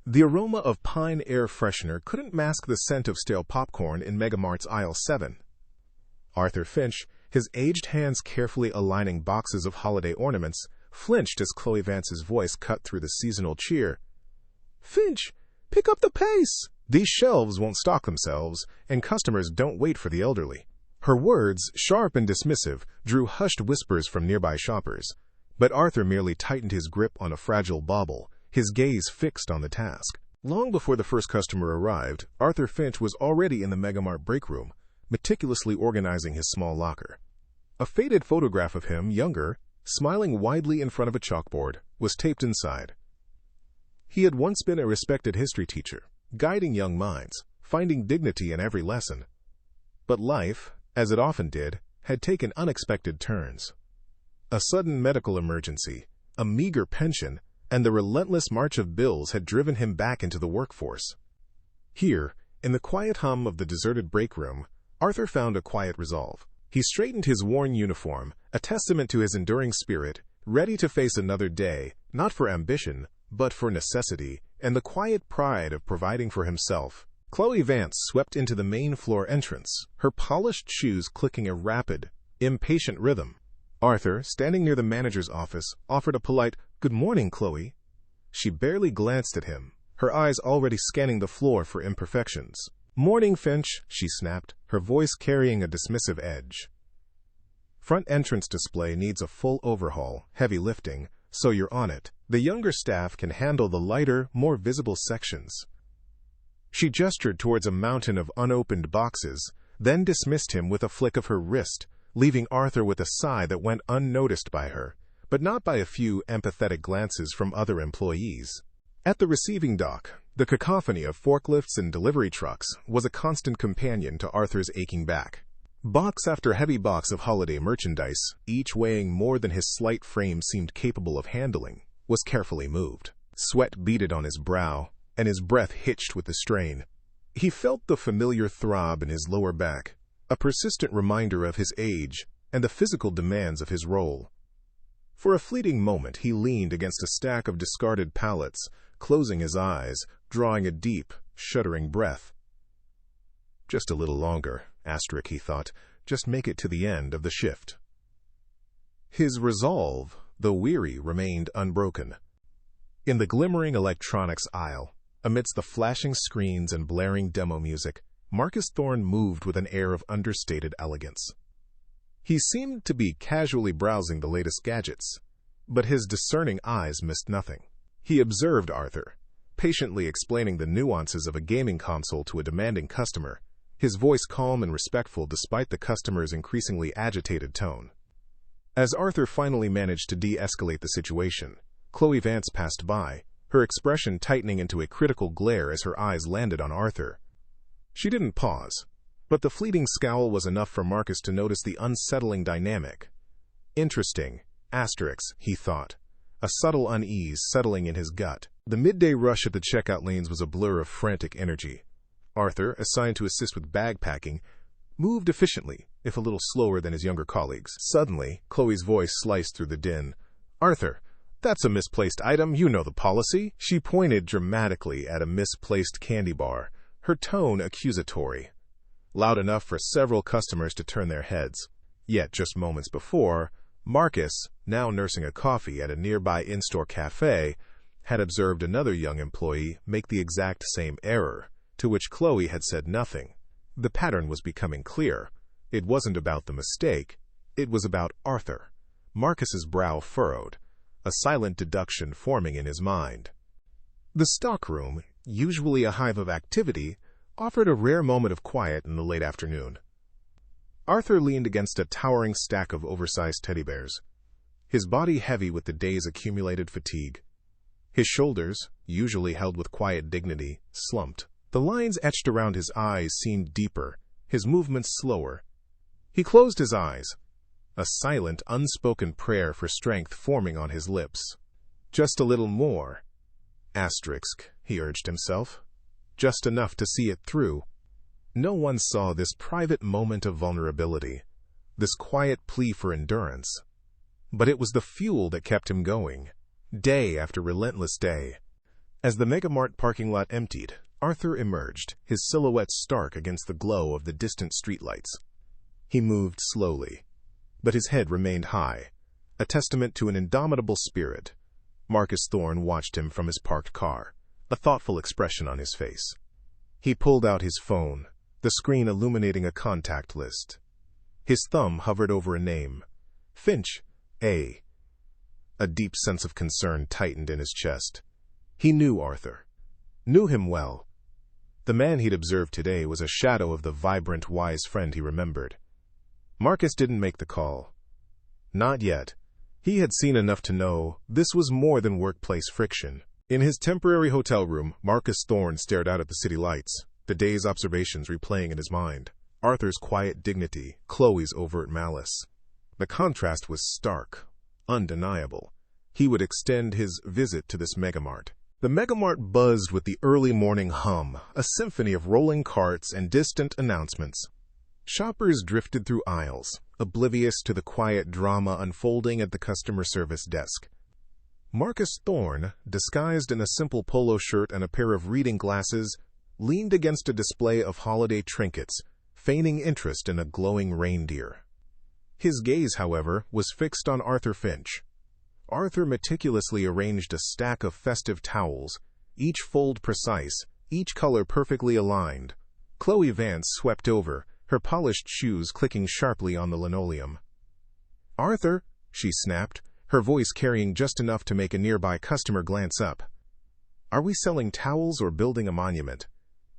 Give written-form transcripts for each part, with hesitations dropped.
The aroma of pine air freshener couldn't mask the scent of stale popcorn in MegaMart's aisle 7. Arthur Finch, his aged hands carefully aligning boxes of holiday ornaments, flinched as Chloe Vance's voice cut through the seasonal cheer. "Finch, pick up the pace! These shelves won't stock themselves, and customers don't wait for the elderly." Her words, sharp and dismissive, drew hushed whispers from nearby shoppers. But Arthur merely tightened his grip on a fragile bauble, his gaze fixed on the task. Long before the first customer arrived, Arthur Finch was already in the MegaMart break room, meticulously organizing his small locker. A faded photograph of him, younger, smiling widely in front of a chalkboard, was taped inside. He had once been a respected history teacher, guiding young minds, finding dignity in every lesson. But life, as it often did, had taken unexpected turns. A sudden medical emergency, a meager pension, and the relentless march of bills had driven him back into the workforce. Here, in the quiet hum of the deserted break room, Arthur found a quiet resolve. He straightened his worn uniform, a testament to his enduring spirit, ready to face another day, not for ambition, but for necessity, and the quiet pride of providing for himself. Chloe Vance swept into the main floor entrance, her polished shoes clicking a rapid, impatient rhythm. Arthur, standing near the manager's office, offered a polite, "Good morning, Chloe." She barely glanced at him, her eyes already scanning the floor for imperfections. "Morning, Finch," she snapped, her voice carrying a dismissive edge. "Front entrance display needs a full overhaul, heavy lifting, so you're on it. The younger staff can handle the lighter, more visible sections." She gestured towards a mountain of unopened boxes, then dismissed him with a flick of her wrist, leaving Arthur with a sigh that went unnoticed by her, but not by a few empathetic glances from other employees. At the receiving dock, the cacophony of forklifts and delivery trucks was a constant companion to Arthur's aching back. Box after heavy box of holiday merchandise, each weighing more than his slight frame seemed capable of handling, was carefully moved. Sweat beaded on his brow, and his breath hitched with the strain. He felt the familiar throb in his lower back, a persistent reminder of his age and the physical demands of his role. For a fleeting moment he leaned against a stack of discarded pallets, closing his eyes, drawing a deep, shuddering breath. Just a little longer, he thought, just make it to the end of the shift. His resolve, though weary, remained unbroken. In the glimmering electronics aisle, amidst the flashing screens and blaring demo music, Marcus Thorne moved with an air of understated elegance. He seemed to be casually browsing the latest gadgets, but his discerning eyes missed nothing. He observed Arthur, patiently explaining the nuances of a gaming console to a demanding customer, his voice calm and respectful despite the customer's increasingly agitated tone. As Arthur finally managed to de-escalate the situation, Chloe Vance passed by, her expression tightening into a critical glare as her eyes landed on Arthur. She didn't pause, but the fleeting scowl was enough for Marcus to notice the unsettling dynamic. Interesting, he thought, a subtle unease settling in his gut. The midday rush at the checkout lanes was a blur of frantic energy. Arthur, assigned to assist with bag packing, moved efficiently, if a little slower than his younger colleagues. Suddenly, Chloe's voice sliced through the din. "Arthur, that's a misplaced item, you know the policy." She pointed dramatically at a misplaced candy bar, her tone accusatory, loud enough for several customers to turn their heads. Yet just moments before, Marcus, now nursing a coffee at a nearby in-store cafe, had observed another young employee make the exact same error, to which Chloe had said nothing. The pattern was becoming clear. It wasn't about the mistake, it was about Arthur. Marcus's brow furrowed, a silent deduction forming in his mind. The stockroom, usually a hive of activity, offered a rare moment of quiet in the late afternoon. Arthur leaned against a towering stack of oversized teddy bears, his body heavy with the day's accumulated fatigue. His shoulders, usually held with quiet dignity, slumped. The lines etched around his eyes seemed deeper, his movements slower. He closed his eyes, a silent, unspoken prayer for strength forming on his lips. Just a little more. He urged himself. Just enough to see it through. No one saw this private moment of vulnerability, this quiet plea for endurance. But it was the fuel that kept him going, day after relentless day. As the MegaMart parking lot emptied, Arthur emerged, his silhouette stark against the glow of the distant streetlights. He moved slowly, but his head remained high, a testament to an indomitable spirit. Marcus Thorne watched him from his parked car, a thoughtful expression on his face. He pulled out his phone, the screen illuminating a contact list. His thumb hovered over a name. Finch, A. A deep sense of concern tightened in his chest. He knew Arthur. Knew him well. The man he'd observed today was a shadow of the vibrant, wise friend he remembered. Marcus didn't make the call. Not yet. He had seen enough to know this was more than workplace friction. In his temporary hotel room, Marcus Thorne stared out at the city lights, the day's observations replaying in his mind. Arthur's quiet dignity, Chloe's overt malice. The contrast was stark, undeniable. He would extend his visit to this MegaMart. The MegaMart buzzed with the early morning hum, a symphony of rolling carts and distant announcements. Shoppers drifted through aisles, oblivious to the quiet drama unfolding at the customer service desk. Marcus Thorne, disguised in a simple polo shirt and a pair of reading glasses, leaned against a display of holiday trinkets, feigning interest in a glowing reindeer. His gaze, however, was fixed on Arthur Finch. Arthur meticulously arranged a stack of festive towels, each fold precise, each color perfectly aligned. Chloe Vance swept over, her polished shoes clicking sharply on the linoleum. "Arthur," she snapped, her voice carrying just enough to make a nearby customer glance up. "Are we selling towels or building a monument?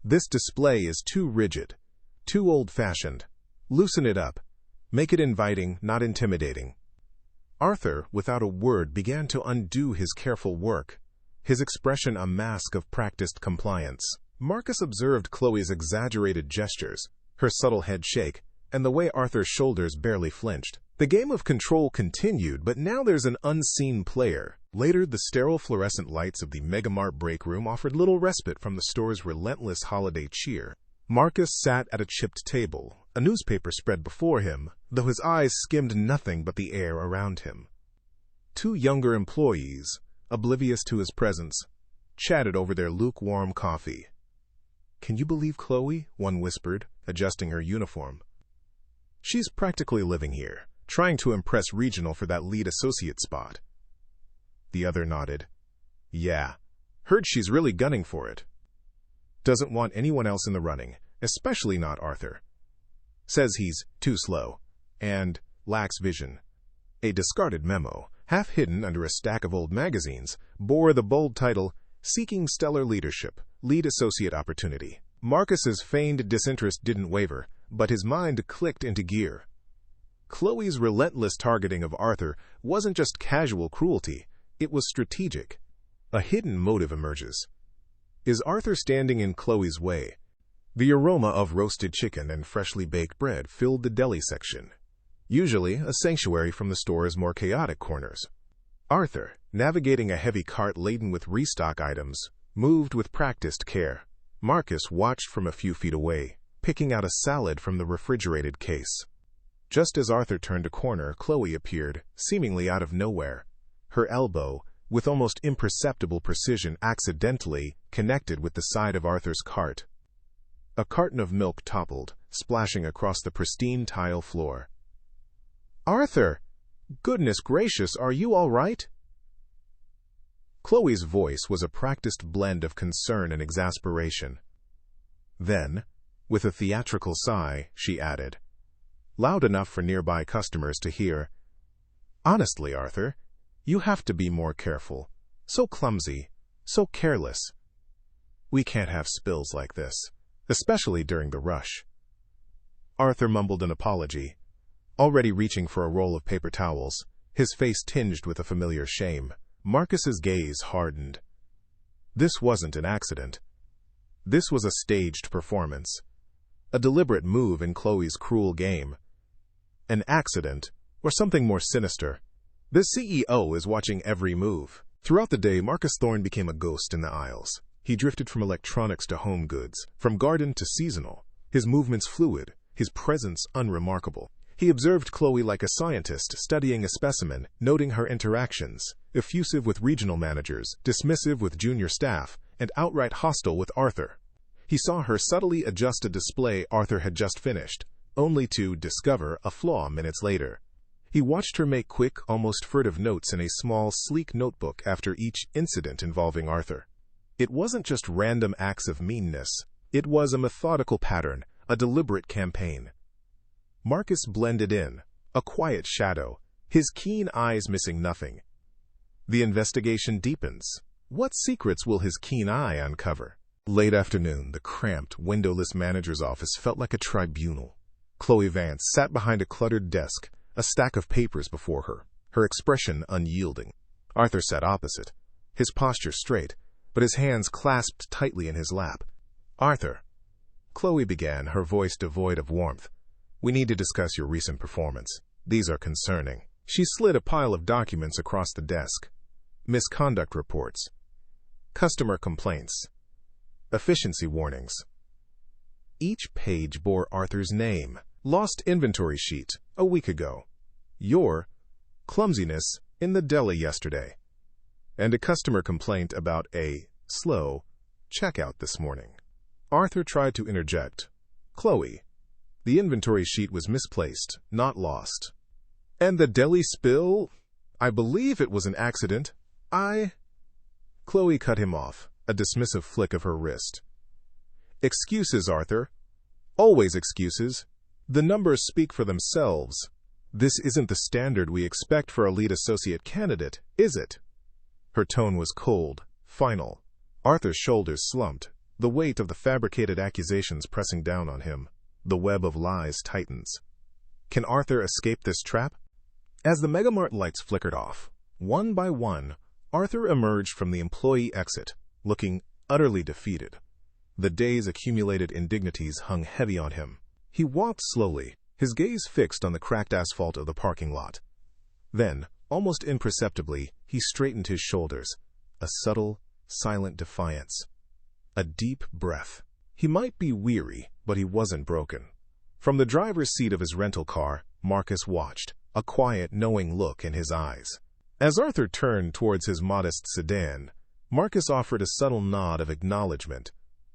This display is too rigid, too old-fashioned. Loosen it up. Make it inviting, not intimidating." Arthur, without a word, began to undo his careful work, his expression a mask of practiced compliance. Marcus observed Chloe's exaggerated gestures, her subtle head shake, and the way Arthur's shoulders barely flinched. The game of control continued, but now there's an unseen player. Later, the sterile fluorescent lights of the MegaMart break room offered little respite from the store's relentless holiday cheer. Marcus sat at a chipped table, a newspaper spread before him, though his eyes skimmed nothing but the air around him. Two younger employees, oblivious to his presence, chatted over their lukewarm coffee. "Can you believe Chloe?" one whispered, adjusting her uniform. "She's practically living here, trying to impress regional for that lead associate spot." The other nodded. "Yeah, heard she's really gunning for it. Doesn't want anyone else in the running, especially not Arthur. Says he's too slow and lacks vision." A discarded memo, half hidden under a stack of old magazines, bore the bold title, "Seeking Stellar Leadership, Lead Associate Opportunity." Marcus's feigned disinterest didn't waver, but his mind clicked into gear. Chloe's relentless targeting of Arthur wasn't just casual cruelty, it was strategic. A hidden motive emerges. Is Arthur standing in Chloe's way? The aroma of roasted chicken and freshly baked bread filled the deli section, usually a sanctuary from the store's more chaotic corners. Arthur, navigating a heavy cart laden with restock items, moved with practiced care. Marcus watched from a few feet away, picking out a salad from the refrigerated case. Just as Arthur turned a corner, Chloe appeared, seemingly out of nowhere. Her elbow, with almost imperceptible precision, accidentally connected with the side of Arthur's cart. A carton of milk toppled, splashing across the pristine tile floor. "Arthur! Goodness gracious, are you all right?" Chloe's voice was a practiced blend of concern and exasperation. Then, with a theatrical sigh, she added, loud enough for nearby customers to hear, "Honestly, Arthur, you have to be more careful. So clumsy, so careless. We can't have spills like this, especially during the rush." Arthur mumbled an apology, already reaching for a roll of paper towels, his face tinged with a familiar shame. Marcus's gaze hardened. This wasn't an accident. This was a staged performance, a deliberate move in Chloe's cruel game. An accident, or something more sinister. The CEO is watching every move. Throughout the day, Marcus Thorne became a ghost in the aisles. He drifted from electronics to home goods, from garden to seasonal, his movements fluid, his presence unremarkable. He He observed Chloe like a scientist studying a specimen, noting her interactions, effusive with regional managers, dismissive with junior staff, and outright hostile with Arthur. He saw her subtly adjust a display Arthur had just finished, only to discover a flaw minutes later. He watched her make quick, almost furtive notes in a small, sleek notebook after each incident involving Arthur. It wasn't just random acts of meanness. It was a methodical pattern, a deliberate campaign. Marcus blended in, a quiet shadow, his keen eyes missing nothing. The investigation deepens. What secrets will his keen eye uncover? Late afternoon, the cramped, windowless manager's office felt like a tribunal. Chloe Vance sat behind a cluttered desk, a stack of papers before her, her expression unyielding. Arthur sat opposite, his posture straight, but his hands clasped tightly in his lap. "Arthur," Chloe began, her voice devoid of warmth, "we need to discuss your recent performance. These are concerning." She slid a pile of documents across the desk. Misconduct reports, customer complaints, efficiency warnings. Each page bore Arthur's name. Lost inventory sheet, a week ago. Your clumsiness in the deli yesterday. And a customer complaint about a slow checkout this morning. Arthur tried to interject. "Chloe, the inventory sheet was misplaced, not lost. And the deli spill? I believe it was an accident. Chloe cut him off, a dismissive flick of her wrist. "Excuses, Arthur. Always excuses. The numbers speak for themselves. This isn't the standard we expect for a lead associate candidate, is it?" Her tone was cold, final. Arthur's shoulders slumped, the weight of the fabricated accusations pressing down on him. The web of lies tightens. Can Arthur escape this trap? As the MegaMart lights flickered off, one by one, Arthur emerged from the employee exit, looking utterly defeated. The day's accumulated indignities hung heavy on him. He walked slowly, his gaze fixed on the cracked asphalt of the parking lot. Then, almost imperceptibly, he straightened his shoulders, a subtle, silent defiance. A deep breath. He might be weary, but he wasn't broken. From the driver's seat of his rental car, Marcus watched, a quiet, knowing look in his eyes. As Arthur turned towards his modest sedan, Marcus offered a subtle nod of acknowledgement,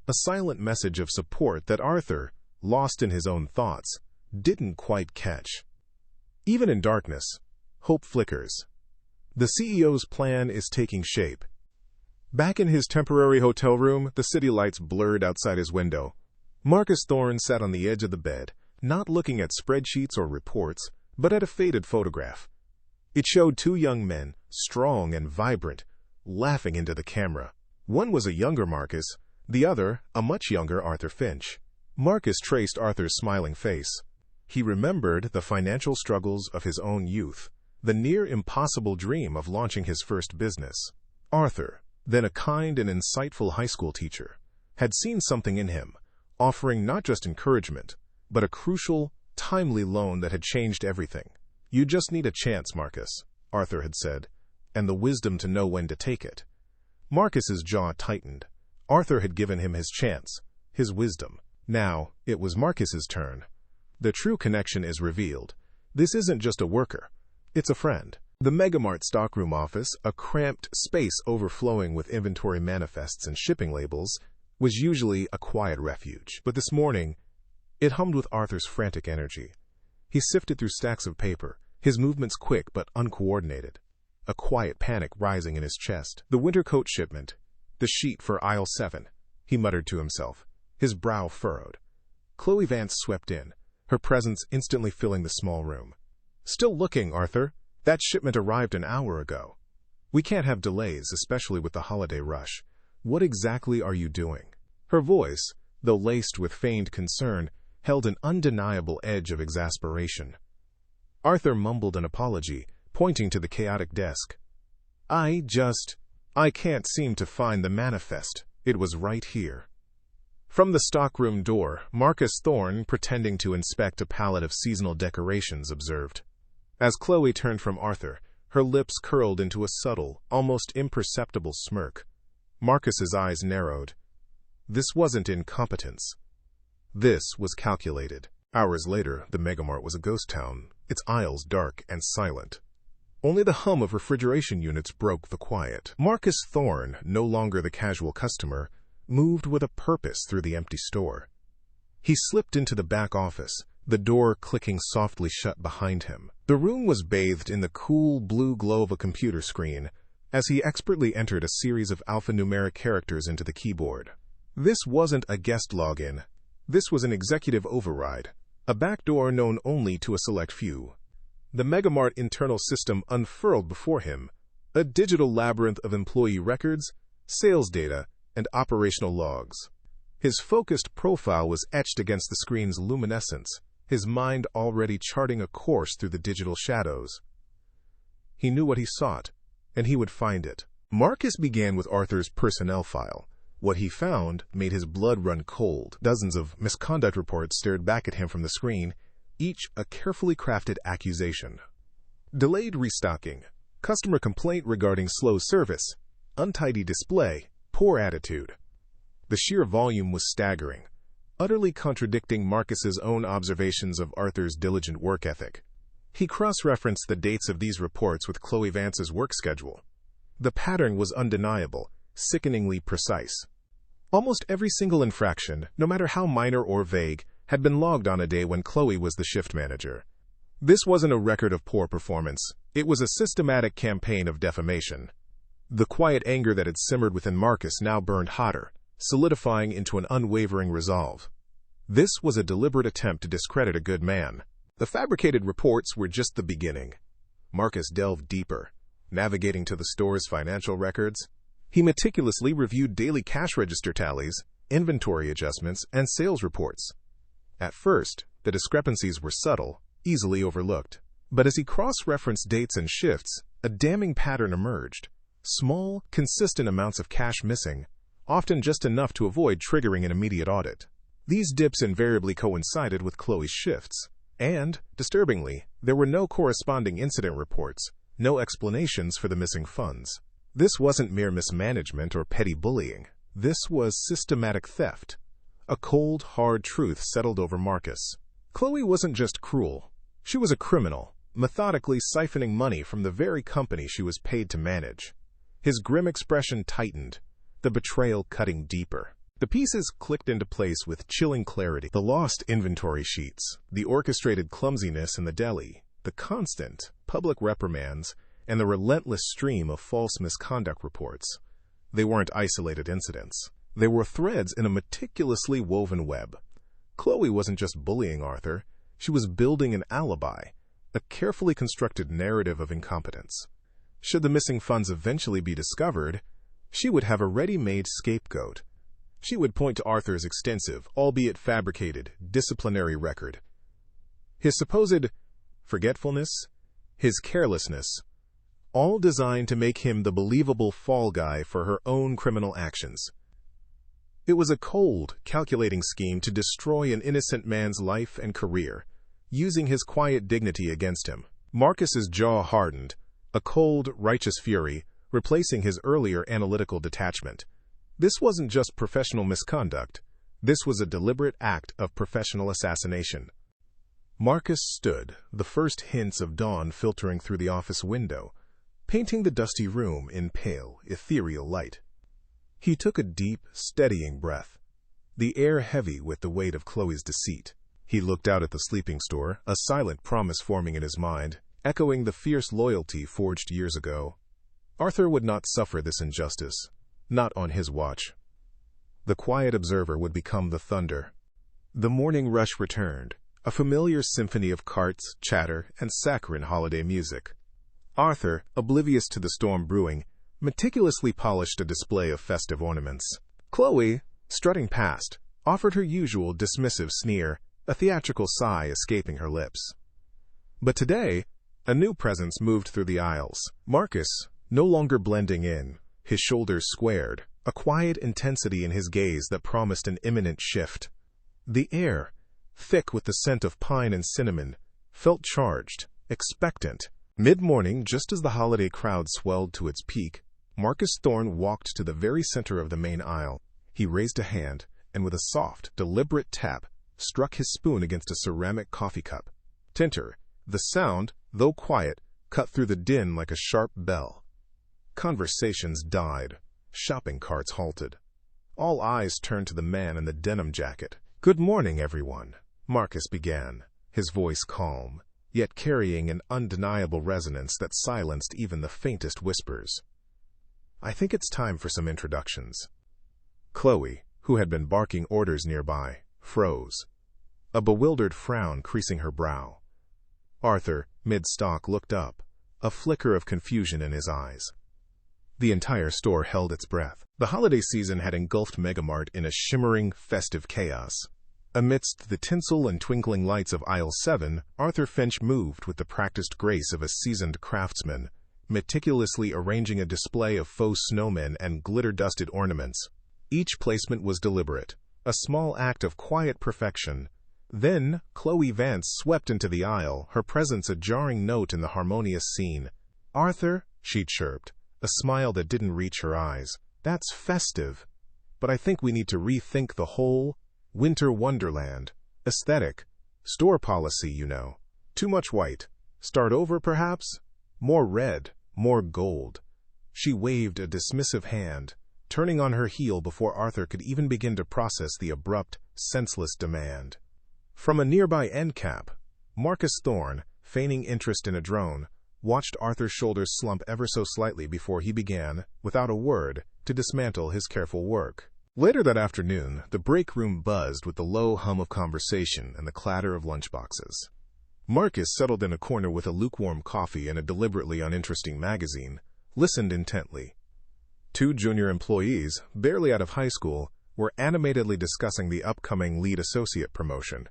a silent message of support that Arthur, lost in his own thoughts, didn't quite catch. Even in darkness, hope flickers. The CEO's plan is taking shape. Back in his temporary hotel room, the city lights blurred outside his window. Marcus Thorne sat on the edge of the bed, not looking at spreadsheets or reports, but at a faded photograph. It showed two young men, strong and vibrant, laughing into the camera. One was a younger Marcus, the other, a much younger Arthur Finch. Marcus traced Arthur's smiling face. He remembered the financial struggles of his own youth, the near-impossible dream of launching his first business. Arthur, then a kind and insightful high school teacher, had seen something in him, offering not just encouragement, but a crucial, timely loan that had changed everything. "You just need a chance, Marcus," Arthur had said, "and the wisdom to know when to take it." Marcus's jaw tightened. Arthur had given him his chance, his wisdom. Now, it was Marcus's turn. The true connection is revealed. This isn't just a worker. It's a friend. The MegaMart stockroom office, a cramped space overflowing with inventory manifests and shipping labels, was usually a quiet refuge. But this morning, it hummed with Arthur's frantic energy. He sifted through stacks of paper, his movements quick but uncoordinated, a quiet panic rising in his chest. The winter coat shipment, the sheet for aisle 7, he muttered to himself, his brow furrowed. Chloe Vance swept in, her presence instantly filling the small room. "Still looking, Arthur. That shipment arrived an hour ago. We can't have delays, especially with the holiday rush. What exactly are you doing?" Her voice, though laced with feigned concern, held an undeniable edge of exasperation. Arthur mumbled an apology, pointing to the chaotic desk. I can't seem to find the manifest. It was right here." From the stockroom door, Marcus Thorne, pretending to inspect a pallet of seasonal decorations, observed. As Chloe turned from Arthur, her lips curled into a subtle, almost imperceptible smirk. Marcus's eyes narrowed. This wasn't incompetence. This was calculated. Hours later, the MegaMart was a ghost town, its aisles dark and silent. Only the hum of refrigeration units broke the quiet. Marcus Thorne, no longer the casual customer, moved with a purpose through the empty store. He slipped into the back office, the door clicking softly shut behind him. The room was bathed in the cool blue glow of a computer screen as he expertly entered a series of alphanumeric characters into the keyboard. This wasn't a guest login. This was an executive override, a backdoor known only to a select few. The MegaMart internal system unfurled before him, a digital labyrinth of employee records, sales data, and operational logs. His focused profile was etched against the screen's luminescence, his mind already charting a course through the digital shadows. He knew what he sought, and he would find it. Marcus began with Arthur's personnel file. What he found made his blood run cold. Dozens of misconduct reports stared back at him from the screen, each a carefully crafted accusation. Delayed restocking, customer complaint regarding slow service, untidy display, poor attitude. The sheer volume was staggering, utterly contradicting Marcus's own observations of Arthur's diligent work ethic. He cross-referenced the dates of these reports with Chloe Vance's work schedule. The pattern was undeniable, sickeningly precise. Almost every single infraction, no matter how minor or vague, had been logged on a day when Chloe was the shift manager. This wasn't a record of poor performance. It was a systematic campaign of defamation. The quiet anger that had simmered within Marcus now burned hotter, solidifying into an unwavering resolve. This was a deliberate attempt to discredit a good man. The fabricated reports were just the beginning. Marcus delved deeper, navigating to the store's financial records. He meticulously reviewed daily cash register tallies, inventory adjustments, and sales reports. At first, the discrepancies were subtle, easily overlooked. But as he cross-referenced dates and shifts, a damning pattern emerged. Small, consistent amounts of cash missing, often just enough to avoid triggering an immediate audit. These dips invariably coincided with Chloe's shifts. And, disturbingly, there were no corresponding incident reports, no explanations for the missing funds. This wasn't mere mismanagement or petty bullying. This was systematic theft. A cold, hard truth settled over Marcus. Chloe wasn't just cruel. She was a criminal, methodically siphoning money from the very company she was paid to manage. His grim expression tightened, the betrayal cutting deeper. The pieces clicked into place with chilling clarity. The lost inventory sheets, the orchestrated clumsiness in the deli, the constant, public reprimands, and the relentless stream of false misconduct reports. They weren't isolated incidents. They were threads in a meticulously woven web. Chloe wasn't just bullying Arthur. She was building an alibi, a carefully constructed narrative of incompetence. Should the missing funds eventually be discovered, she would have a ready-made scapegoat. She would point to Arthur's extensive, albeit fabricated, disciplinary record. His supposed forgetfulness, his carelessness, all designed to make him the believable fall guy for her own criminal actions. It was a cold, calculating scheme to destroy an innocent man's life and career, using his quiet dignity against him. Marcus's jaw hardened, a cold, righteous fury, replacing his earlier analytical detachment. This wasn't just professional misconduct. This was a deliberate act of professional assassination. Marcus stood, the first hints of dawn filtering through the office window, painting the dusty room in pale, ethereal light. He took a deep, steadying breath, the air heavy with the weight of Chloe's deceit. He looked out at the sleeping store, a silent promise forming in his mind, echoing the fierce loyalty forged years ago. Arthur would not suffer this injustice, not on his watch. The quiet observer would become the thunder. The morning rush returned, a familiar symphony of carts, chatter, and saccharine holiday music. Arthur, oblivious to the storm brewing, meticulously polished a display of festive ornaments. Chloe, strutting past, offered her usual dismissive sneer, a theatrical sigh escaping her lips. But today, a new presence moved through the aisles. Marcus, no longer blending in, his shoulders squared, a quiet intensity in his gaze that promised an imminent shift. The air, thick with the scent of pine and cinnamon, felt charged, expectant. Mid-morning, just as the holiday crowd swelled to its peak, Marcus Thorne walked to the very center of the main aisle. He raised a hand, and with a soft, deliberate tap, struck his spoon against a ceramic coffee cup. Tinter, the sound, though quiet, cut through the din like a sharp bell. Conversations died. Shopping carts halted. All eyes turned to the man in the denim jacket. "Good morning, everyone," Marcus began, his voice calm, yet carrying an undeniable resonance that silenced even the faintest whispers. "I think it's time for some introductions." Chloe, who had been barking orders nearby, froze, a bewildered frown creasing her brow. Arthur, mid-stalk, looked up, a flicker of confusion in his eyes. The entire store held its breath. The holiday season had engulfed MegaMart in a shimmering, festive chaos. Amidst the tinsel and twinkling lights of Aisle 7, Arthur Finch moved with the practiced grace of a seasoned craftsman, meticulously arranging a display of faux snowmen and glitter-dusted ornaments. Each placement was deliberate, a small act of quiet perfection. Then, Chloe Vance swept into the aisle, her presence a jarring note in the harmonious scene. "Arthur," she chirped, a smile that didn't reach her eyes, "that's festive. But I think we need to rethink the whole winter wonderland aesthetic. Store policy, you know. Too much white. Start over, perhaps? More red, more gold." She waved a dismissive hand, turning on her heel before Arthur could even begin to process the abrupt, senseless demand. From a nearby end cap, Marcus Thorne, feigning interest in a drone, watched Arthur's shoulders slump ever so slightly before he began, without a word, to dismantle his careful work. Later that afternoon, the break room buzzed with the low hum of conversation and the clatter of lunchboxes. Marcus settled in a corner with a lukewarm coffee and a deliberately uninteresting magazine, listened intently. Two junior employees, barely out of high school, were animatedly discussing the upcoming lead associate promotion.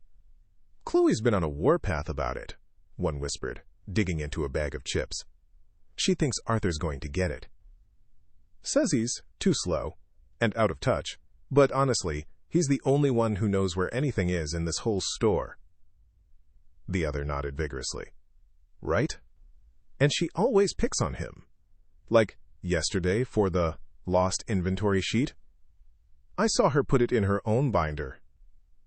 "Chloe's been on a warpath about it," one whispered, digging into a bag of chips. "She thinks Arthur's going to get it. Says he's too slow and out of touch, but honestly, he's the only one who knows where anything is in this whole store." The other nodded vigorously. "Right? And she always picks on him. Like yesterday for the lost inventory sheet. I saw her put it in her own binder."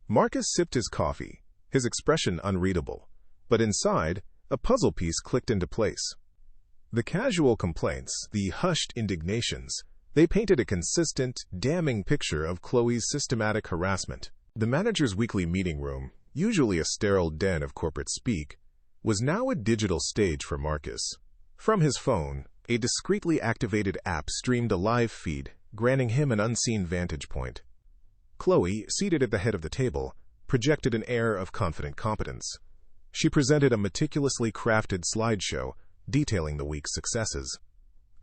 Marcus sipped his coffee, his expression unreadable, but inside, a puzzle piece clicked into place. The casual complaints, the hushed indignations, they painted a consistent, damning picture of Chloe's systematic harassment. The manager's weekly meeting room, usually a sterile den of corporate speak, was now a digital stage for Marcus. From his phone, a discreetly activated app streamed a live feed, granting him an unseen vantage point. Chloe, seated at the head of the table, projected an air of confident competence. She presented a meticulously crafted slideshow detailing the week's successes.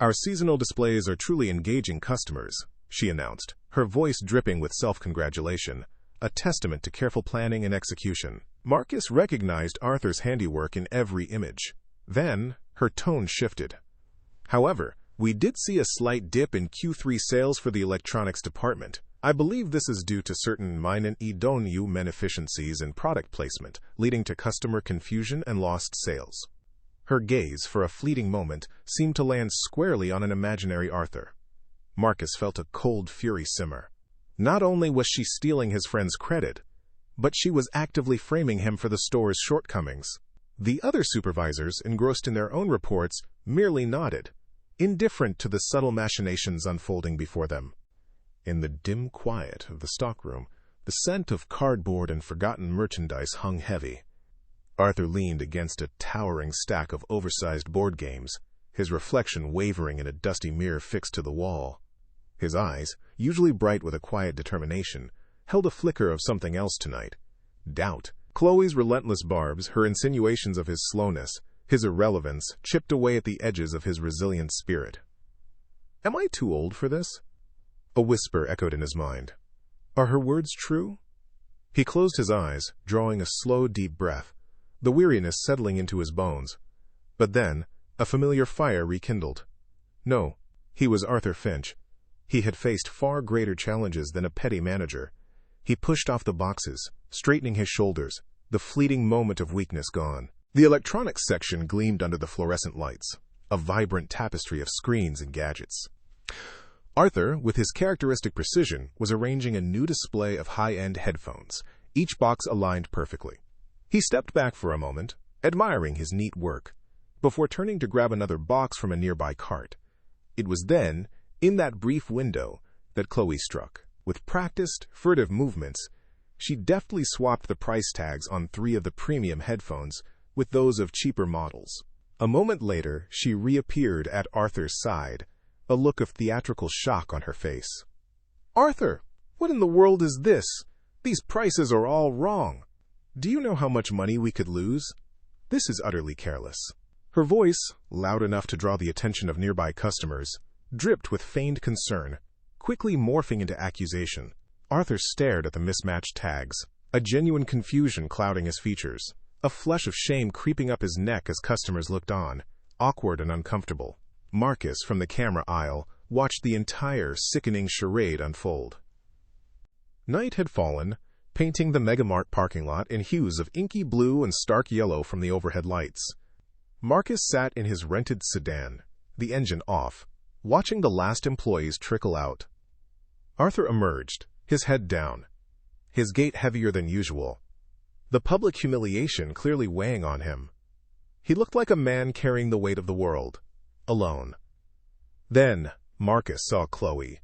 "Our seasonal displays are truly engaging customers," she announced, her voice dripping with self-congratulation, a testament to careful planning and execution. Marcus recognized Arthur's handiwork in every image. Then, her tone shifted. "However, we did see a slight dip in Q3 sales for the electronics department. I believe this is due to certain minor inefficiencies in product placement, leading to customer confusion and lost sales." Her gaze, for a fleeting moment, seemed to land squarely on an imaginary Arthur. Marcus felt a cold fury simmer. Not only was she stealing his friend's credit, but she was actively framing him for the store's shortcomings. The other supervisors, engrossed in their own reports, merely nodded, indifferent to the subtle machinations unfolding before them. In the dim quiet of the stockroom, the scent of cardboard and forgotten merchandise hung heavy. Arthur leaned against a towering stack of oversized board games, his reflection wavering in a dusty mirror fixed to the wall. His eyes, usually bright with a quiet determination, held a flicker of something else tonight. Doubt. Chloe's relentless barbs, her insinuations of his slowness, his irrelevance, chipped away at the edges of his resilient spirit. "Am I too old for this?" A whisper echoed in his mind. "Are her words true?" He closed his eyes, drawing a slow, deep breath, the weariness settling into his bones. But then, a familiar fire rekindled. No, he was Arthur Finch. He had faced far greater challenges than a petty manager. He pushed off the boxes, straightening his shoulders, the fleeting moment of weakness gone. The electronics section gleamed under the fluorescent lights, a vibrant tapestry of screens and gadgets. Arthur, with his characteristic precision, was arranging a new display of high-end headphones, each box aligned perfectly. He stepped back for a moment, admiring his neat work, before turning to grab another box from a nearby cart. It was then, in that brief window, that Chloe struck. With practiced, furtive movements, she deftly swapped the price tags on 3 of the premium headphones with those of cheaper models. A moment later, she reappeared at Arthur's side, a look of theatrical shock on her face. "Arthur, what in the world is this? These prices are all wrong. Do you know how much money we could lose? This is utterly careless." Her voice, loud enough to draw the attention of nearby customers, dripped with feigned concern, quickly morphing into accusation. Arthur stared at the mismatched tags, a genuine confusion clouding his features, a flush of shame creeping up his neck as customers looked on, awkward and uncomfortable. Marcus, from the camera aisle, watched the entire sickening charade unfold. Night had fallen, painting the MegaMart parking lot in hues of inky blue and stark yellow from the overhead lights. Marcus sat in his rented sedan, the engine off, watching the last employees trickle out. Arthur emerged, his head down, his gait heavier than usual, the public humiliation clearly weighing on him. He looked like a man carrying the weight of the world, alone. Then Marcus saw Chloe.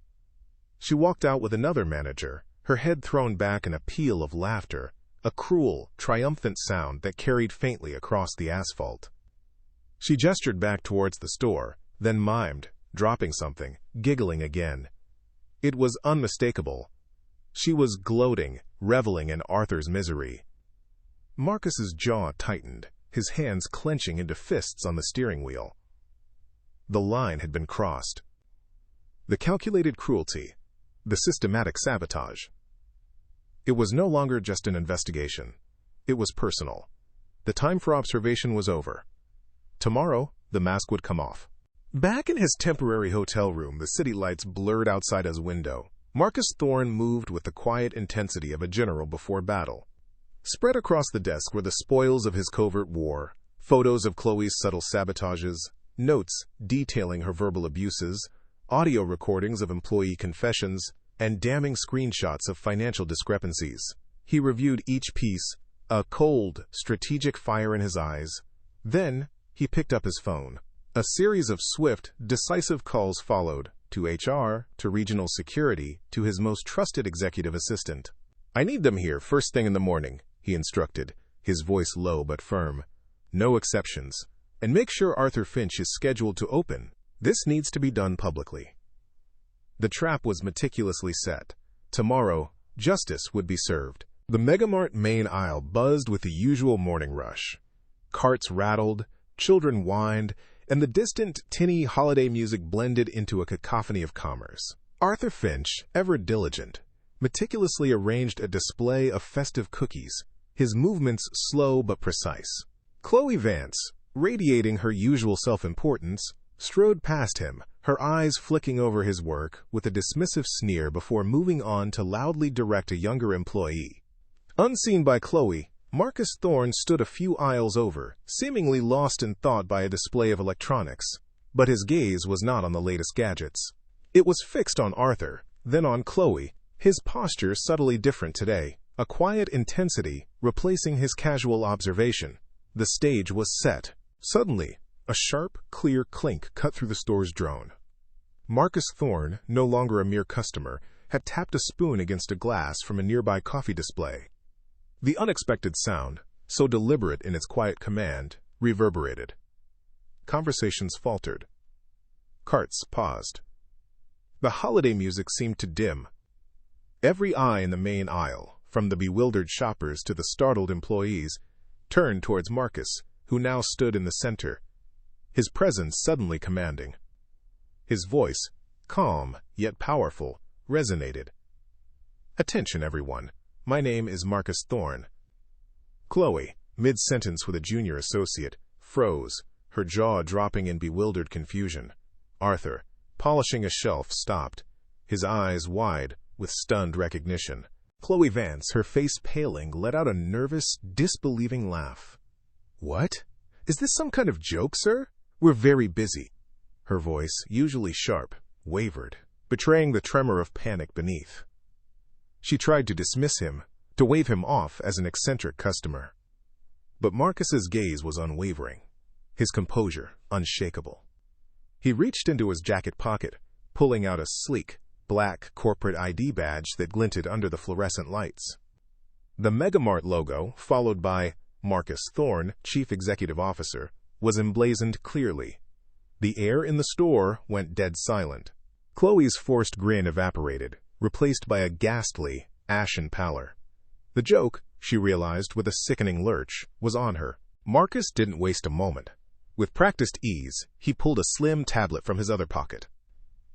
She walked out with another manager, her head thrown back in a peal of laughter, a cruel, triumphant sound that carried faintly across the asphalt. She gestured back towards the store, then mimed, dropping something, giggling again. It was unmistakable. She was gloating, reveling in Arthur's misery. Marcus's jaw tightened, his hands clenching into fists on the steering wheel. The line had been crossed. The calculated cruelty, the systematic sabotage. It was no longer just an investigation. It was personal. The time for observation was over. Tomorrow, the mask would come off. Back in his temporary hotel room, the city lights blurred outside his window. Marcus Thorne moved with the quiet intensity of a general before battle. Spread across the desk were the spoils of his covert war, photos of Chloe's subtle sabotages, notes detailing her verbal abuses, audio recordings of employee confessions, and damning screenshots of financial discrepancies. He reviewed each piece, a cold, strategic fire in his eyes. Then, he picked up his phone. A series of swift, decisive calls followed, to HR, to regional security, to his most trusted executive assistant. "I need them here first thing in the morning," he instructed, his voice low but firm. "No exceptions. And make sure Arthur Finch is scheduled to open. This needs to be done publicly." The trap was meticulously set. Tomorrow, justice would be served. The MegaMart main aisle buzzed with the usual morning rush. Carts rattled, children whined, and the distant, tinny holiday music blended into a cacophony of commerce. Arthur Finch, ever diligent, meticulously arranged a display of festive cookies, his movements slow but precise. Chloe Vance, radiating her usual self-importance, strode past him, her eyes flicking over his work with a dismissive sneer before moving on to loudly direct a younger employee. Unseen by Chloe, Marcus Thorne stood a few aisles over, seemingly lost in thought by a display of electronics. But his gaze was not on the latest gadgets. It was fixed on Arthur, then on Chloe, his posture subtly different today, a quiet intensity replacing his casual observation. The stage was set. Suddenly, a sharp, clear clink cut through the store's drone. Marcus Thorne, no longer a mere customer, had tapped a spoon against a glass from a nearby coffee display. The unexpected sound, so deliberate in its quiet command, reverberated. Conversations faltered. Carts paused. The holiday music seemed to dim. Every eye in the main aisle, from the bewildered shoppers to the startled employees, turned towards Marcus, who now stood in the center, his presence suddenly commanding. His voice, calm yet powerful, resonated. "Attention, everyone. My name is Marcus Thorne." Chloe, mid-sentence with a junior associate, froze, her jaw dropping in bewildered confusion. Arthur, polishing a shelf, stopped, his eyes wide with stunned recognition. Chloe Vance, her face paling, let out a nervous, disbelieving laugh. "What? Is this some kind of joke, sir? We're very busy." Her voice, usually sharp, wavered, betraying the tremor of panic beneath. She tried to dismiss him, to wave him off as an eccentric customer. But Marcus's gaze was unwavering, his composure unshakable. He reached into his jacket pocket, pulling out a sleek, black corporate ID badge that glinted under the fluorescent lights. The MegaMart logo, followed by Marcus Thorne, Chief Executive Officer, was emblazoned clearly. The air in the store went dead silent. Chloe's forced grin evaporated, replaced by a ghastly, ashen pallor. The joke, she realized with a sickening lurch, was on her. Marcus didn't waste a moment. With practiced ease, he pulled a slim tablet from his other pocket.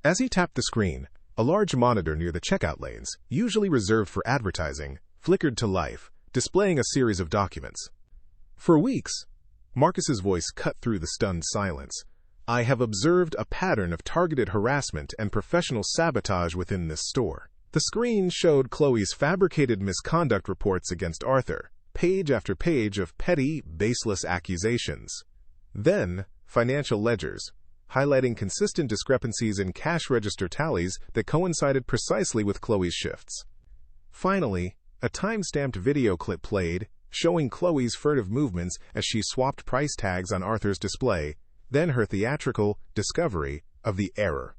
As he tapped the screen, a large monitor near the checkout lanes, usually reserved for advertising, flickered to life, displaying a series of documents. For weeks, Marcus's voice cut through the stunned silence. I have observed a pattern of targeted harassment and professional sabotage within this store. The screen showed Chloe's fabricated misconduct reports against Arthur, page after page of petty, baseless accusations. Then, financial ledgers, highlighting consistent discrepancies in cash register tallies that coincided precisely with Chloe's shifts. Finally, a time-stamped video clip played, showing Chloe's furtive movements as she swapped price tags on Arthur's display, then her theatrical discovery of the error.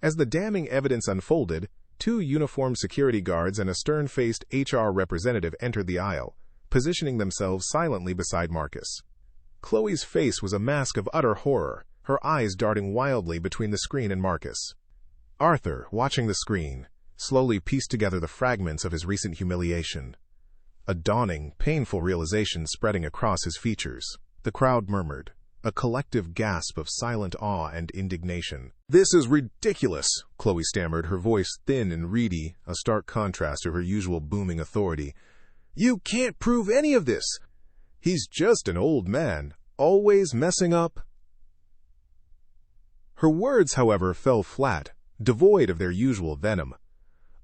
As the damning evidence unfolded, 2 uniformed security guards and a stern-faced HR representative entered the aisle, positioning themselves silently beside Marcus. Chloe's face was a mask of utter horror, her eyes darting wildly between the screen and Marcus. Arthur, watching the screen, slowly pieced together the fragments of his recent humiliation. A dawning, painful realization spreading across his features. The crowd murmured, a collective gasp of silent awe and indignation. "This is ridiculous," Chloe stammered, her voice thin and reedy, a stark contrast to her usual booming authority. "You can't prove any of this. He's just an old man, always messing up." Her words, however, fell flat, devoid of their usual venom,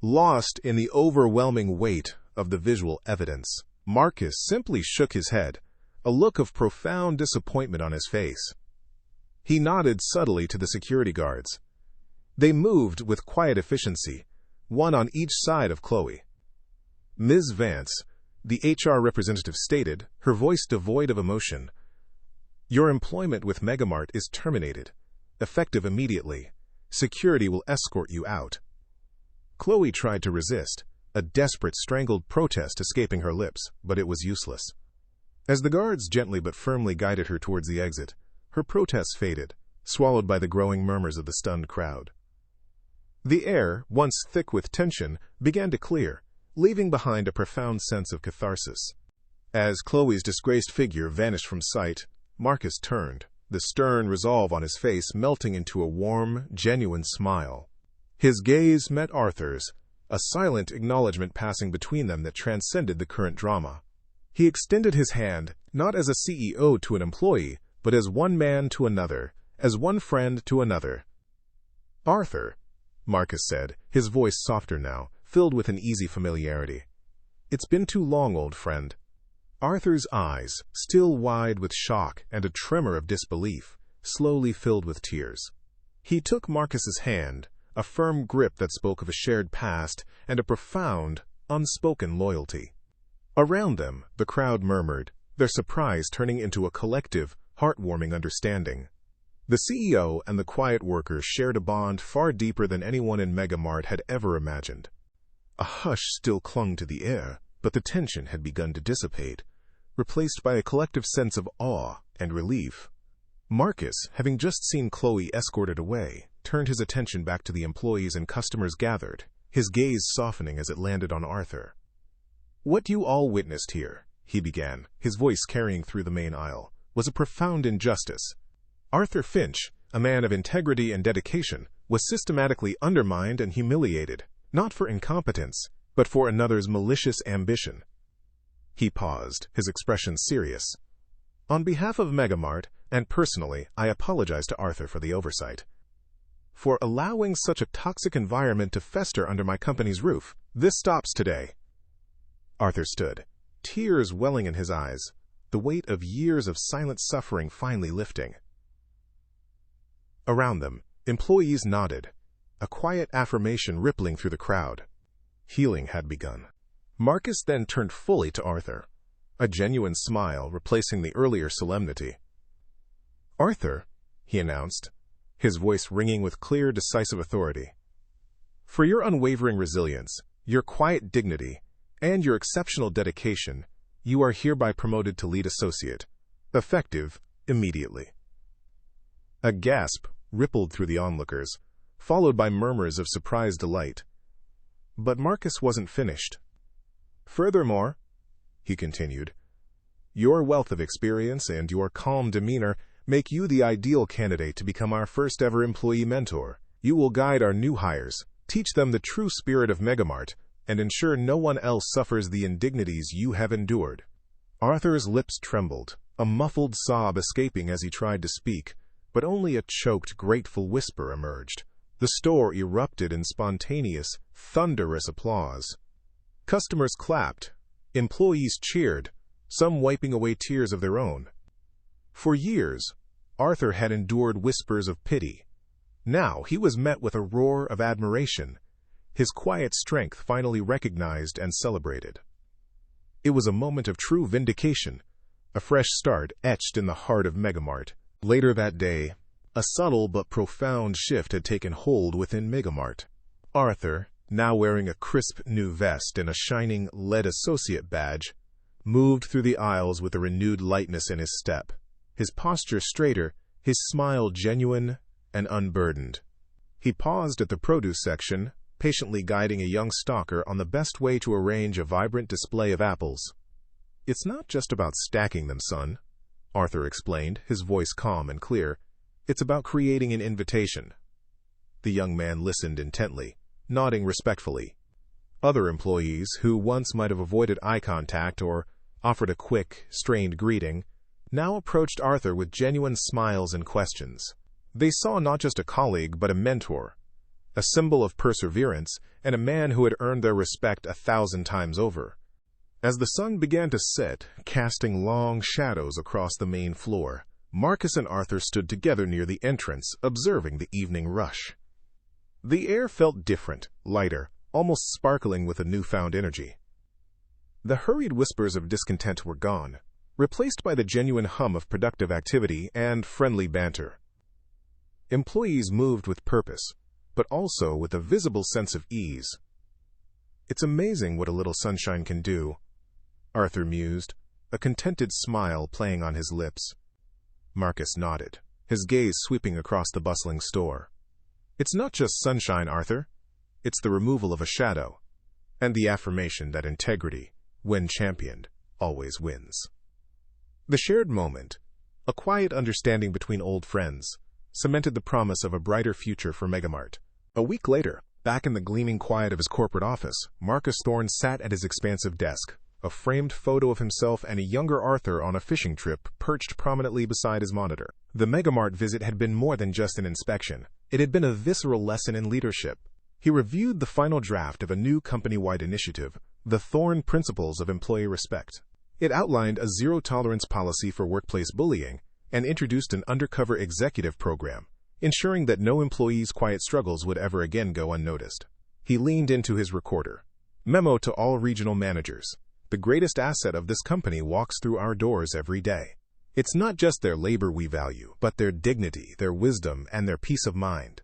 lost in the overwhelming weight of the visual evidence. Marcus simply shook his head, a look of profound disappointment on his face. He nodded subtly to the security guards. They moved with quiet efficiency, one on each side of Chloe. Ms. Vance, the HR representative stated, her voice devoid of emotion, "Your employment with MegaMart is terminated, effective immediately. Security will escort you out." Chloe tried to resist, a desperate, strangled protest escaping her lips, but it was useless. As the guards gently but firmly guided her towards the exit, her protests faded, swallowed by the growing murmurs of the stunned crowd. The air, once thick with tension, began to clear, leaving behind a profound sense of catharsis. As Chloe's disgraced figure vanished from sight, Marcus turned, the stern resolve on his face melting into a warm, genuine smile. His gaze met Arthur's, a silent acknowledgement passing between them that transcended the current drama. He extended his hand, not as a CEO to an employee, but as one man to another, as one friend to another. "Arthur," Marcus said, his voice softer now, filled with an easy familiarity. "It's been too long, old friend." Arthur's eyes, still wide with shock and a tremor of disbelief, slowly filled with tears. He took Marcus's hand, a firm grip that spoke of a shared past and a profound, unspoken loyalty. Around them, the crowd murmured, their surprise turning into a collective, heartwarming understanding. The CEO and the quiet workers shared a bond far deeper than anyone in MegaMart had ever imagined. A hush still clung to the air, but the tension had begun to dissipate, replaced by a collective sense of awe and relief. Marcus, having just seen Chloe escorted away, turned his attention back to the employees and customers gathered, his gaze softening as it landed on Arthur. "What you all witnessed here," he began, his voice carrying through the main aisle, "was a profound injustice. Arthur Finch, a man of integrity and dedication, was systematically undermined and humiliated, not for incompetence, but for another's malicious ambition." He paused, his expression serious. "On behalf of MegaMart, and personally, I apologize to Arthur for the oversight. For allowing such a toxic environment to fester under my company's roof. This stops today." Arthur stood, tears welling in his eyes, the weight of years of silent suffering finally lifting. Around them, employees nodded, a quiet affirmation rippling through the crowd. Healing had begun. Marcus then turned fully to Arthur, a genuine smile replacing the earlier solemnity. "Arthur," he announced, his voice ringing with clear, decisive authority, "for your unwavering resilience, your quiet dignity, and your exceptional dedication, you are hereby promoted to lead associate, effective immediately." A gasp rippled through the onlookers, followed by murmurs of surprised delight. But Marcus wasn't finished. "Furthermore," he continued, "your wealth of experience and your calm demeanor make you the ideal candidate to become our first-ever employee mentor. You will guide our new hires, teach them the true spirit of MegaMart, and ensure no one else suffers the indignities you have endured." Arthur's lips trembled, a muffled sob escaping as he tried to speak, but only a choked, grateful whisper emerged. The store erupted in spontaneous, thunderous applause. Customers clapped, employees cheered, some wiping away tears of their own. For years, Arthur had endured whispers of pity. Now he was met with a roar of admiration, his quiet strength finally recognized and celebrated. It was a moment of true vindication, a fresh start etched in the heart of MegaMart. Later that day, a subtle but profound shift had taken hold within MegaMart. Arthur, now wearing a crisp new vest and a shining lead associate badge, moved through the aisles with a renewed lightness in his step, his posture straighter, his smile genuine and unburdened. He paused at the produce section, patiently guiding a young stalker on the best way to arrange a vibrant display of apples. "It's not just about stacking them, son," Arthur explained, his voice calm and clear. "It's about creating an invitation." The young man listened intently, nodding respectfully. Other employees, who once might have avoided eye contact or offered a quick, strained greeting, now approached Arthur with genuine smiles and questions. They saw not just a colleague, but a mentor, a symbol of perseverance, and a man who had earned their respect 1,000 times over. As the sun began to set, casting long shadows across the main floor, Marcus and Arthur stood together near the entrance, observing the evening rush. The air felt different, lighter, almost sparkling with a newfound energy. The hurried whispers of discontent were gone, replaced by the genuine hum of productive activity and friendly banter. Employees moved with purpose, but also with a visible sense of ease. "It's amazing what a little sunshine can do," Arthur mused, a contented smile playing on his lips. Marcus nodded, his gaze sweeping across the bustling store. "It's not just sunshine, Arthur. It's the removal of a shadow, and the affirmation that integrity, when championed, always wins." The shared moment, a quiet understanding between old friends, cemented the promise of a brighter future for MegaMart. A week later, back in the gleaming quiet of his corporate office, Marcus Thorne sat at his expansive desk, a framed photo of himself and a younger Arthur on a fishing trip perched prominently beside his monitor. The MegaMart visit had been more than just an inspection. It had been a visceral lesson in leadership. He reviewed the final draft of a new company-wide initiative, the Thorne Principles of Employee Respect. It outlined a zero-tolerance policy for workplace bullying and introduced an undercover executive program, ensuring that no employee's quiet struggles would ever again go unnoticed. He leaned into his recorder. "Memo to all regional managers. The greatest asset of this company walks through our doors every day. It's not just their labor we value, but their dignity, their wisdom, and their peace of mind.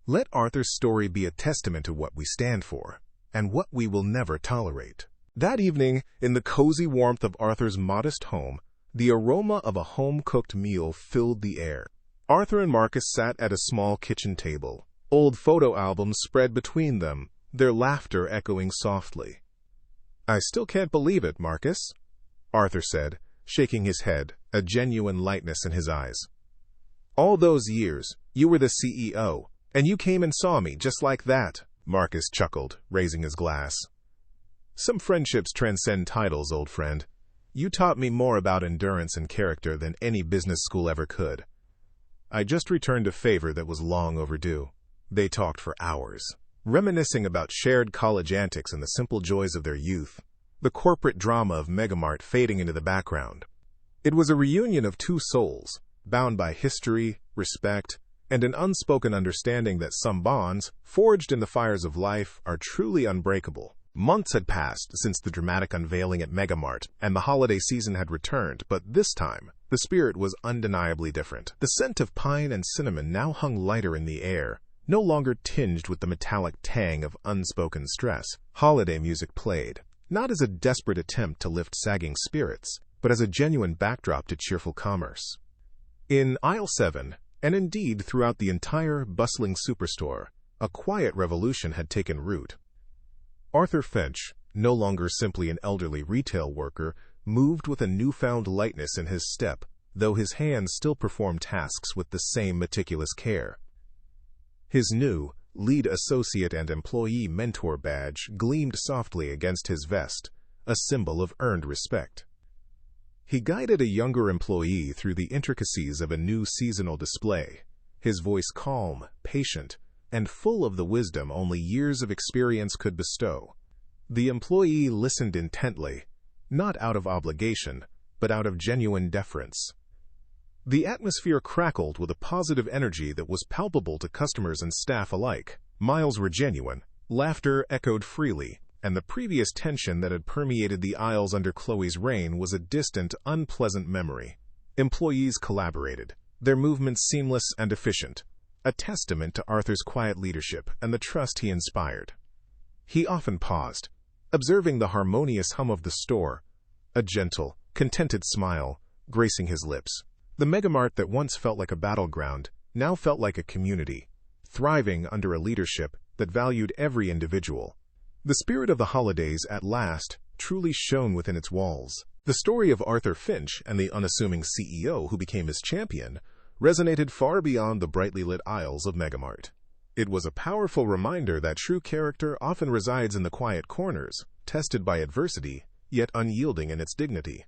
Let Arthur's story be a testament to what we stand for, and what we will never tolerate." That evening, in the cozy warmth of Arthur's modest home, the aroma of a home-cooked meal filled the air. Arthur and Marcus sat at a small kitchen table, old photo albums spread between them, their laughter echoing softly. "I still can't believe it, Marcus," Arthur said, shaking his head, a genuine lightness in his eyes. "All those years, you were the CEO, and you came and saw me just like that," Marcus chuckled, raising his glass. "Some friendships transcend titles, old friend. You taught me more about endurance and character than any business school ever could." I just returned a favor that was long overdue. They talked for hours, reminiscing about shared college antics and the simple joys of their youth, the corporate drama of MegaMart fading into the background. It was a reunion of two souls, bound by history, respect, and an unspoken understanding that some bonds, forged in the fires of life, are truly unbreakable. Months had passed since the dramatic unveiling at MegaMart, and the holiday season had returned, but this time, the spirit was undeniably different. The scent of pine and cinnamon now hung lighter in the air, no longer tinged with the metallic tang of unspoken stress. Holiday music played, not as a desperate attempt to lift sagging spirits, but as a genuine backdrop to cheerful commerce. In Aisle 7, and indeed throughout the entire bustling superstore, a quiet revolution had taken root. Arthur Finch, no longer simply an elderly retail worker, moved with a newfound lightness in his step, though his hands still performed tasks with the same meticulous care. His new lead associate and employee mentor badge gleamed softly against his vest, a symbol of earned respect. He guided a younger employee through the intricacies of a new seasonal display, his voice calm, patient, and full of the wisdom only years of experience could bestow. The employee listened intently, not out of obligation, but out of genuine deference. The atmosphere crackled with a positive energy that was palpable to customers and staff alike. Smiles were genuine, laughter echoed freely, and the previous tension that had permeated the aisles under Chloe's reign was a distant, unpleasant memory. Employees collaborated, their movements seamless and efficient, a testament to Arthur's quiet leadership and the trust he inspired. He often paused, observing the harmonious hum of the store, a gentle, contented smile gracing his lips. The MegaMart that once felt like a battleground now felt like a community, thriving under a leadership that valued every individual. The spirit of the holidays at last truly shone within its walls. The story of Arthur Finch and the unassuming CEO who became his champion resonated far beyond the brightly lit aisles of MegaMart. It was a powerful reminder that true character often resides in the quiet corners, tested by adversity, yet unyielding in its dignity.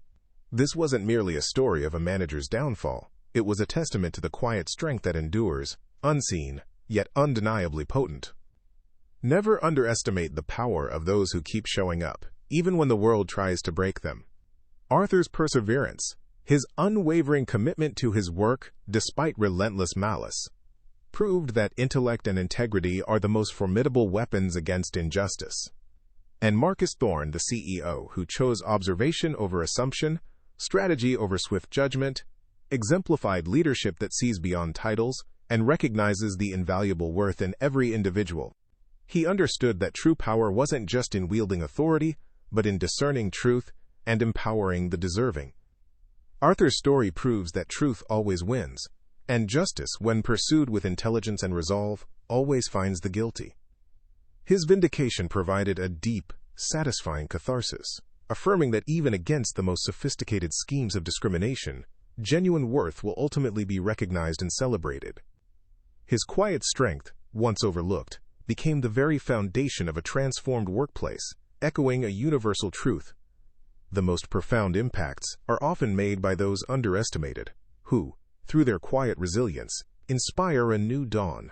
This wasn't merely a story of a manager's downfall. It was a testament to the quiet strength that endures, unseen, yet undeniably potent. Never underestimate the power of those who keep showing up, even when the world tries to break them. Arthur's perseverance, his unwavering commitment to his work despite relentless malice, proved that intellect and integrity are the most formidable weapons against injustice. And Marcus Thorne, the CEO, who chose observation over assumption, strategy over swift judgment, exemplified leadership that sees beyond titles and recognizes the invaluable worth in every individual. He understood that true power wasn't just in wielding authority, but in discerning truth and empowering the deserving. Arthur's story proves that truth always wins, and justice, when pursued with intelligence and resolve, always finds the guilty. His vindication provided a deep, satisfying catharsis, affirming that even against the most sophisticated schemes of discrimination, genuine worth will ultimately be recognized and celebrated. His quiet strength, once overlooked, became the very foundation of a transformed workplace, echoing a universal truth. The most profound impacts are often made by those underestimated, who, through their quiet resilience, inspire a new dawn.